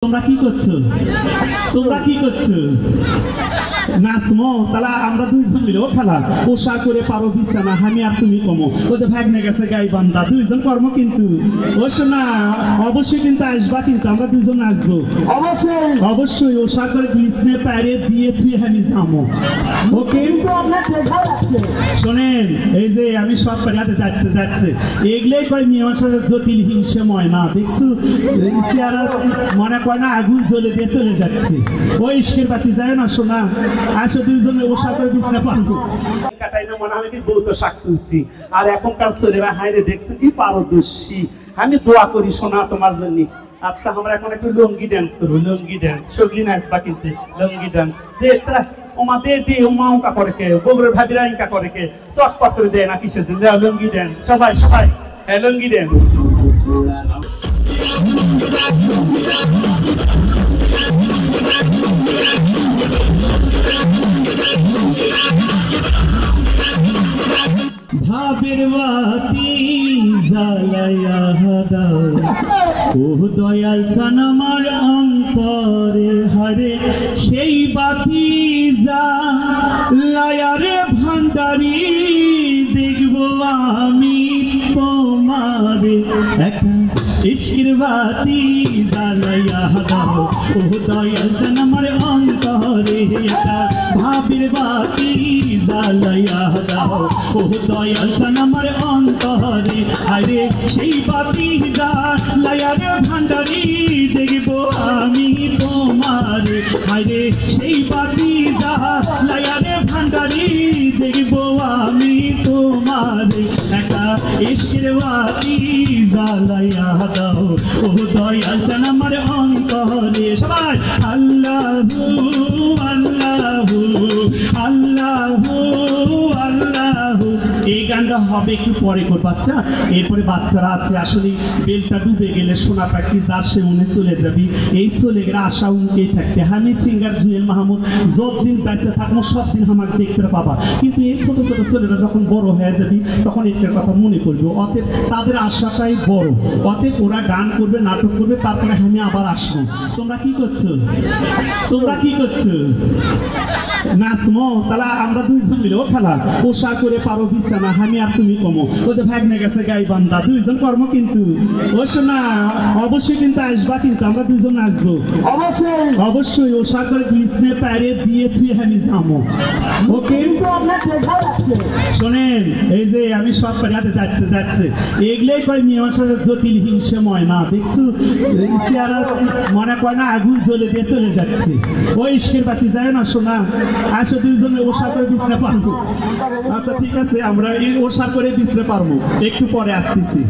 তোমরা কি করছো? তোমরা কি করছো? নাচমো তাহলে আমরা দুইজন মিলে ও খেলা পোশাক করে পারো বিছানা আমি আর তুমি কমো ও যে ভাগনে গেছে গাই বান্দা দুইজন কর্ম কিন্তু ও শোনা অবশ্যই কিন্তু আসবা কিন্তু আমরা দুইজন আসবো অবশ্যই অবশ্যই পোশাক করে বিছনে পারে দিয়ে তুই আমি যাবো ওকে শোনেন এই যে আমি সব পারিয়াতে যাচ্ছে এগুলোই কয় মীমাংসার জটিল হিংসাময় না দেখছো চেহারা মনে করে না আগুন জ্বলে দিয়ে চলে যাচ্ছে ওই ইস্কের বাতি যায় না শোনা আসো দুইজনে ওষা করে বিছনা পারবো কাটাইলে মনে হয় কি বউ তো শাক তুলছি আর এখনকার ছেলেরা হাইরে দেখছো কি পারদর্শী আমি দোয়া করি শোনা তোমার জন্য আচ্ছা আমরা এখন একটু লঙ্গি ডান্স করবো লঙ্গি ডান্স সবজি নাচ বা কিন্তু লঙ্গি ডান্স ওমাদের দিয়ে ওমা উঁকা করে কে বগুড়ের ভাবিরা ইঙ্কা করে কে চটপট করে দেয় না কিসের দিন লঙ্গি ডান্স সবাই সবাই হ্যাঁ লঙ্গি ডান্স ভাবের বাতি জ্বালাইয়া দাও ও দয়াল সানামার অন্তরে হারে সেই বাতি জ্বালায়ারে ভান্ডারি দেখবো আমি তোমারে একা ইশকের বাতি জ্বালাইয়া দাও ও দয়াল সানামার অন্তরে একা ভাবের বাতি জ্বালাইয়া দাও ও দয়াল সানামার অন্তরে আরে সেই বাতি জ্বালায়ারে ভান্ডারি দেখবো আমি তোমারে আরে সেই বাতি জ্বালায়ারে ভান্ডারি দেখবো আমি তোমারে একা ইশকের বাতি জ্বালাইয়া দাও ও দয়াল সানামার অন্তরে সবাই আল্লাহু আল্লাহু আল্লাহু আল্লাহু এই গানটা হবে একটু পরে কর বাচ্চা এরপরে বাচ্চারা আছে আসলে বেলটা ডুবে গেলে সোনা পাখি যার সে মনে চলে যাবি এই চলে গেলে আশা উনকেই থাকতে আমি সিঙ্গার জুয়েল মাহমুদ যতদিন বেঁচে থাকবো সব দিন আমাকে দেখতে পাবা কিন্তু এই ছোট ছোট ছেলেরা যখন বড় হয়ে যাবি তখন এটার কথা মনে করবে অতএব তাদের আশাটাই বড় অতএব ওরা গান করবে নাটক করবে তারপরে আমি আবার আসবো তোমরা কি করছো? তোমরা কি করছো? নাচমো তাহলে আমরা দুইজন মিলে ও খেলা পোশাক করে পারো বিছানা আমি আর তুমি কমো ও যে ভাগনে গেছে গাই বান্দা দুইজন কর্ম কিন্তু ও শোনা অবশ্যই কিন্তু আসবা কিন্তু আমরা দুইজন আসবো অবশ্যই অবশ্যই পোশাক করে বিছনে পারে দিয়ে তুই আমি যাবো ওকে শোনেন এই যে আমি সব পারিয়াতে যাচ্ছে এগুলোই কয় মীমাংসার জটিল হিংসাময় না দেখছো চেহারা মনে করে না আগুন জ্বলে দিয়ে চলে যাচ্ছে ওই ইস্কের বাতি যায় না শোনা আসো দুইজনে ওষা করে বিছনা পারবো আচ্ছা ঠিক আছে আমরা এই ওষা করে বিছনা পারবো একটু পরে আসতেছি